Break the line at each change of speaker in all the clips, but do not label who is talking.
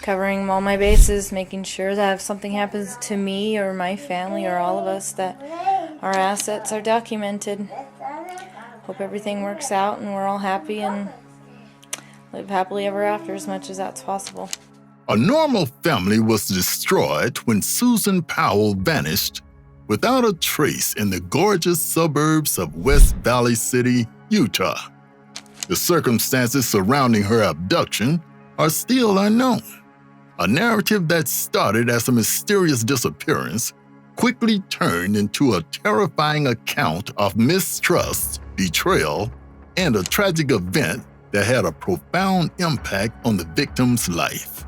covering all my bases, making sure that if something happens to me or my family or all of us, that our assets are documented. Hope everything works out and we're all happy and live happily ever after as much as that's possible.
A normal family was destroyed when Susan Powell vanished without a trace in the gorgeous suburbs of West Valley City, Utah. The circumstances surrounding her abduction are still unknown. A narrative that started as a mysterious disappearance quickly turned into a terrifying account of mistrust, betrayal, and a tragic event that had a profound impact on the victim's life.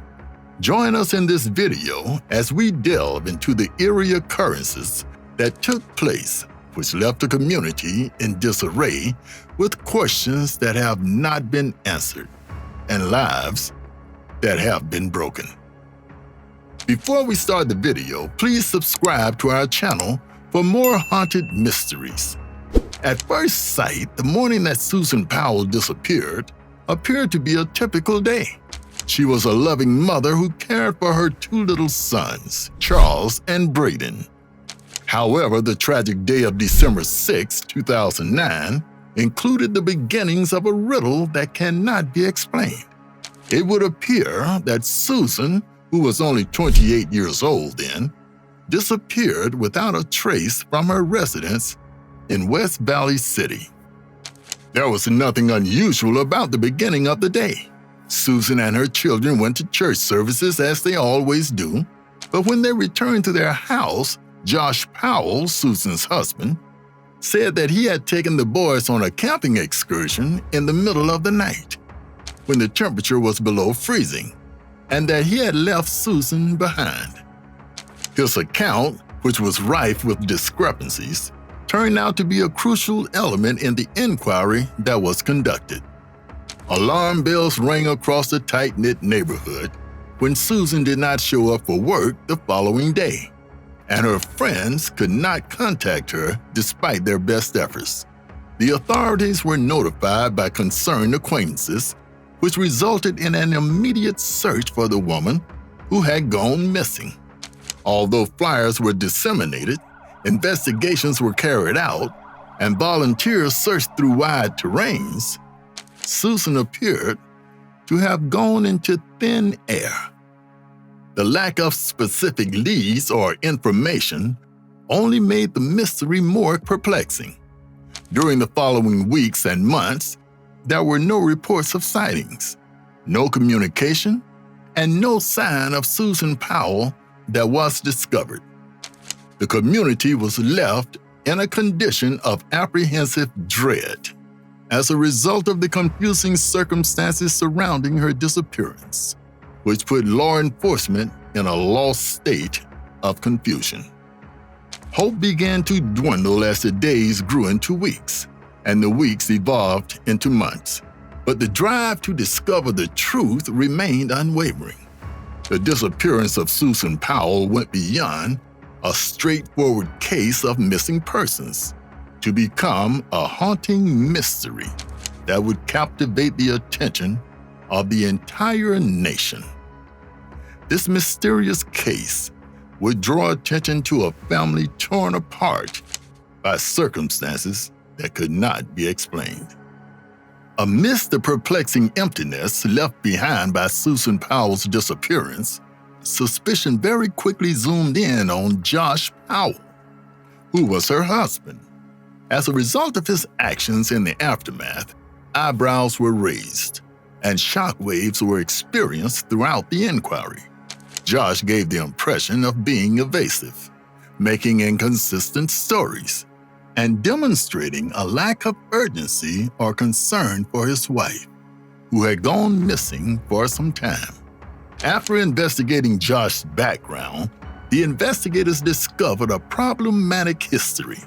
Join us in this video as we delve into the eerie occurrences that took place, which left the community in disarray with questions that have not been answered and lives that have been broken. Before we start the video, please subscribe to our channel for more haunted mysteries. At first sight, the morning that Susan Powell disappeared appeared to be a typical day. She was a loving mother who cared for her two little sons, Charles and Braden. However, the tragic day of December 6, 2009, included the beginnings of a riddle that cannot be explained. It would appear that Susan, who was only 28 years old then, disappeared without a trace from her residence in West Valley City. There was nothing unusual about the beginning of the day. Susan and her children went to church services as they always do, but when they returned to their house, Josh Powell, Susan's husband, said that he had taken the boys on a camping excursion in the middle of the night, when the temperature was below freezing, and that he had left Susan behind. His account, which was rife with discrepancies, turned out to be a crucial element in the inquiry that was conducted. Alarm bells rang across the tight-knit neighborhood when Susan did not show up for work the following day, and her friends could not contact her despite their best efforts. The authorities were notified by concerned acquaintances, which resulted in an immediate search for the woman who had gone missing. Although flyers were disseminated, investigations were carried out, and volunteers searched through wide terrains, Susan appeared to have gone into thin air. The lack of specific leads or information only made the mystery more perplexing. During the following weeks and months, there were no reports of sightings, no communication, and no sign of Susan Powell that was discovered. The community was left in a condition of apprehensive dread as a result of the confusing circumstances surrounding her disappearance, which put law enforcement in a lost state of confusion. Hope began to dwindle as the days grew into weeks, and the weeks evolved into months. But the drive to discover the truth remained unwavering. The disappearance of Susan Powell went beyond a straightforward case of missing persons to become a haunting mystery that would captivate the attention of the entire nation. This mysterious case would draw attention to a family torn apart by circumstances that could not be explained. Amidst the perplexing emptiness left behind by Susan Powell's disappearance, suspicion very quickly zoomed in on Josh Powell, who was her husband. As a result of his actions in the aftermath, eyebrows were raised, and shockwaves were experienced throughout the inquiry. Josh gave the impression of being evasive, making inconsistent stories, and demonstrating a lack of urgency or concern for his wife, who had gone missing for some time. After investigating Josh's background, the investigators discovered a problematic history.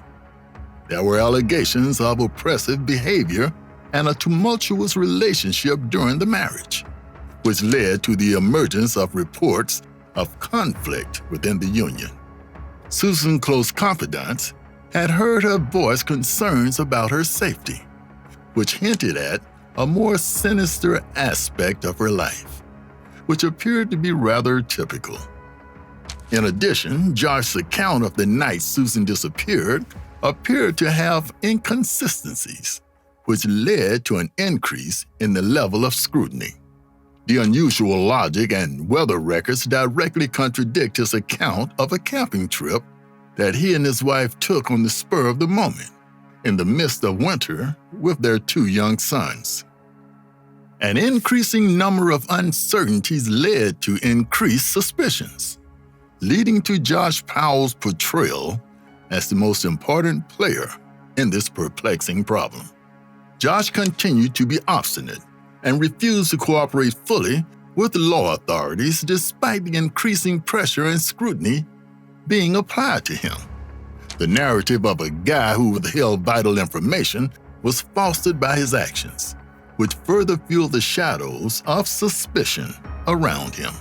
There were allegations of oppressive behavior and a tumultuous relationship during the marriage, which led to the emergence of reports of conflict within the union. Susan's close confidants had heard her voice concerns about her safety, which hinted at a more sinister aspect of her life. which appeared to be rather typical. In addition, Josh's account of the night Susan disappeared appeared to have inconsistencies, which led to an increase in the level of scrutiny. The unusual logic and weather records directly contradict his account of a camping trip that he and his wife took on the spur of the moment, in the midst of winter, with their 2 young sons. An increasing number of uncertainties led to increased suspicions, leading to Josh Powell's portrayal as the most important player in this perplexing problem. Josh continued to be obstinate and refused to cooperate fully with law authorities despite the increasing pressure and scrutiny being applied to him. The narrative of a guy who withheld vital information was fostered by his actions, which further fueled the shadows of suspicion around him.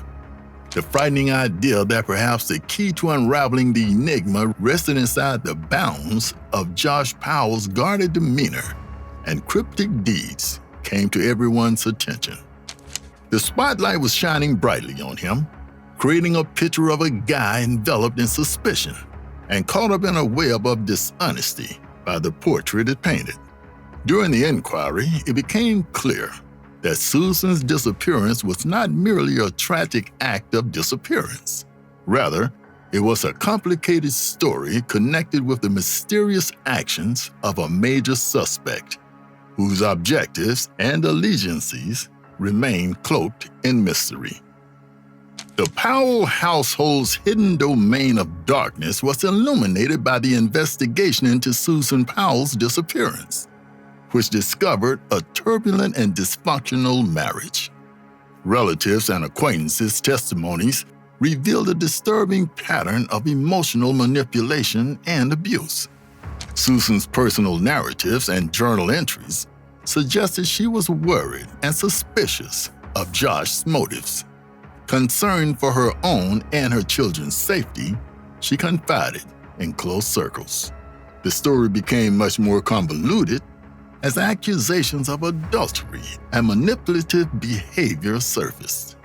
The frightening idea that perhaps the key to unraveling the enigma rested inside the bounds of Josh Powell's guarded demeanor and cryptic deeds came to everyone's attention. The spotlight was shining brightly on him, creating a picture of a guy enveloped in suspicion and caught up in a web of dishonesty by the portrait it painted. During the inquiry, it became clear that Susan's disappearance was not merely a tragic act of disappearance. Rather, it was a complicated story connected with the mysterious actions of a major suspect, whose objectives and allegiances remain cloaked in mystery. The Powell household's hidden domain of darkness was illuminated by the investigation into Susan Powell's disappearance, which discovered a turbulent and dysfunctional marriage. Relatives and acquaintances' testimonies revealed a disturbing pattern of emotional manipulation and abuse. Susan's personal narratives and journal entries suggested she was worried and suspicious of Josh's motives. Concerned for her own and her children's safety, she confided in close circles. The story became much more convoluted as accusations of adultery and manipulative behavior surfaced.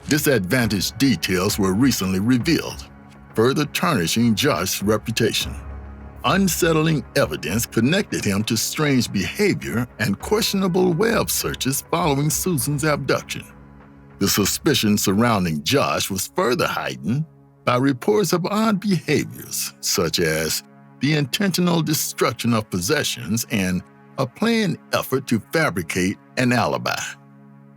Disadvantaged details were recently revealed, further tarnishing Josh's reputation. Unsettling evidence connected him to strange behavior and questionable web searches following Susan's abduction. The suspicion surrounding Josh was further heightened by reports of odd behaviors, such as the intentional destruction of possessions and a planned effort to fabricate an alibi.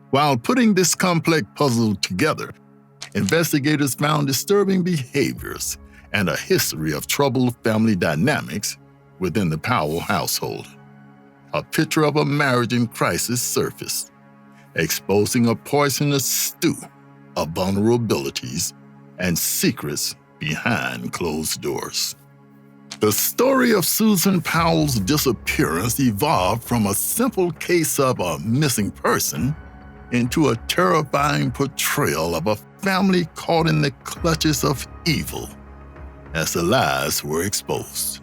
While putting this complex puzzle together, investigators found disturbing behaviors and a history of troubled family dynamics within the Powell household. A picture of a marriage in crisis surfaced, exposing a poisonous stew of vulnerabilities and secrets behind closed doors. The story of Susan Powell's disappearance evolved from a simple case of a missing person into a terrifying portrayal of a family caught in the clutches of evil as the lies were exposed.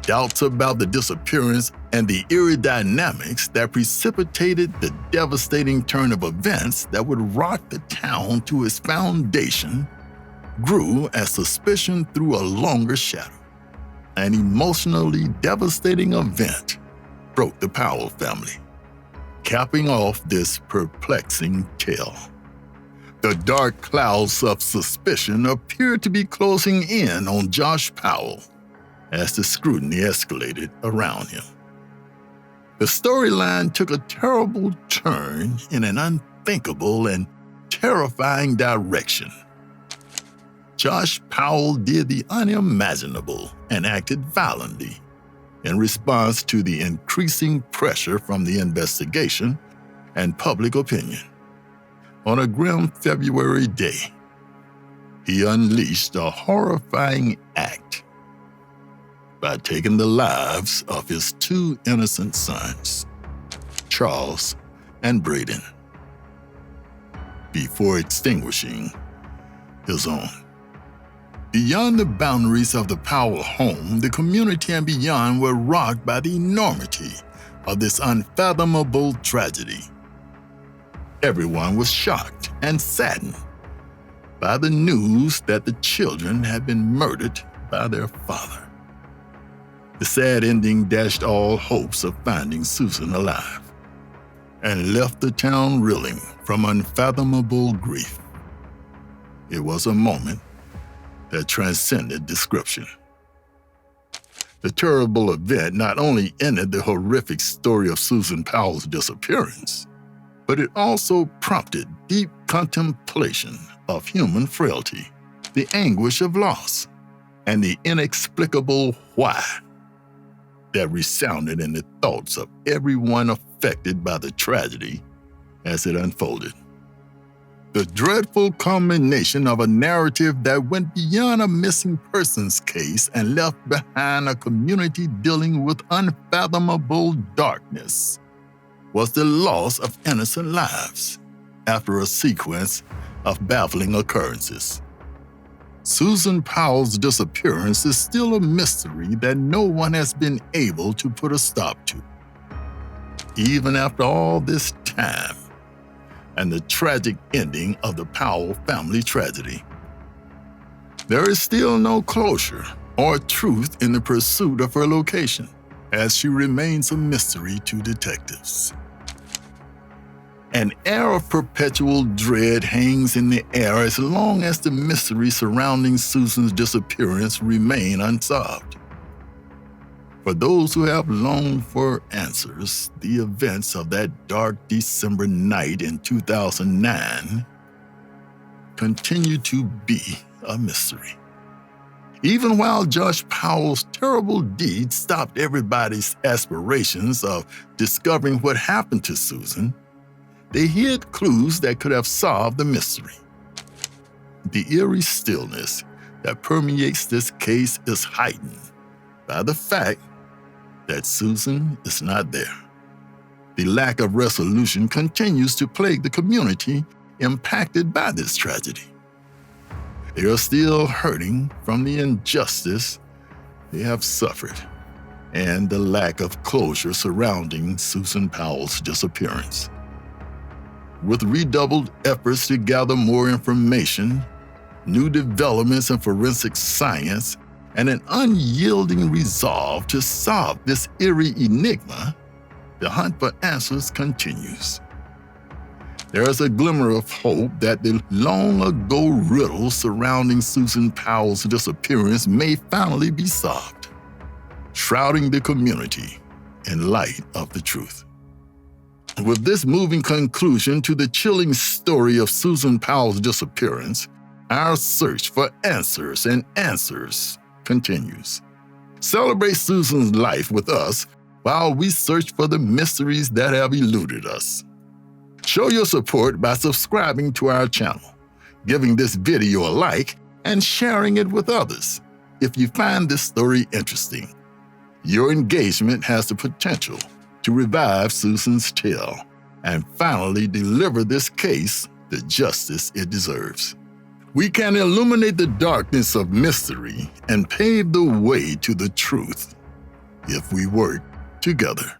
Doubts about the disappearance and the eerie dynamics that precipitated the devastating turn of events that would rock the town to its foundation grew as suspicion threw a longer shadow. An emotionally devastating event broke the Powell family, capping off this perplexing tale. The dark clouds of suspicion appeared to be closing in on Josh Powell as the scrutiny escalated around him. The storyline took a terrible turn in an unthinkable and terrifying direction. Josh Powell did the unimaginable and acted violently in response to the increasing pressure from the investigation and public opinion. On a grim February day, he unleashed a horrifying act by taking the lives of his 2 innocent sons, Charles and Braden, before extinguishing his own. Beyond the boundaries of the Powell home, the community and beyond were rocked by the enormity of this unfathomable tragedy. Everyone was shocked and saddened by the news that the children had been murdered by their father. The sad ending dashed all hopes of finding Susan alive and left the town reeling from unfathomable grief. It was a moment that transcended description. The terrible event not only ended the horrific story of Susan Powell's disappearance, but it also prompted deep contemplation of human frailty, the anguish of loss, and the inexplicable why that resounded in the thoughts of everyone affected by the tragedy as it unfolded. The dreadful culmination of a narrative that went beyond a missing persons case and left behind a community dealing with unfathomable darkness was the loss of innocent lives after a sequence of baffling occurrences. Susan Powell's disappearance is still a mystery that no one has been able to put a stop to. Even after all this time, and the tragic ending of the Powell family tragedy, there is still no closure or truth in the pursuit of her location, as she remains a mystery to detectives. An air of perpetual dread hangs in the air as long as the mystery surrounding Susan's disappearance remain unsolved. For those who have longed for answers, the events of that dark December night in 2009 continue to be a mystery. Even while Josh Powell's terrible deed stopped everybody's aspirations of discovering what happened to Susan, they hid clues that could have solved the mystery. The eerie stillness that permeates this case is heightened by the fact that Susan is not there. The lack of resolution continues to plague the community impacted by this tragedy. They are still hurting from the injustice they have suffered and the lack of closure surrounding Susan Powell's disappearance. With redoubled efforts to gather more information, new developments in forensic science, and an unyielding resolve to solve this eerie enigma, the hunt for answers continues. There is a glimmer of hope that the long-ago riddle surrounding Susan Powell's disappearance may finally be solved, shrouding the community in light of the truth. With this moving conclusion to the chilling story of Susan Powell's disappearance, our search for answers and answers continues. Celebrate Susan's life with us while we search for the mysteries that have eluded us. Show your support by subscribing to our channel, giving this video a like, and sharing it with others if you find this story interesting. Your engagement has the potential to revive Susan's tale and finally deliver this case the justice it deserves. We can illuminate the darkness of mystery and pave the way to the truth if we work together.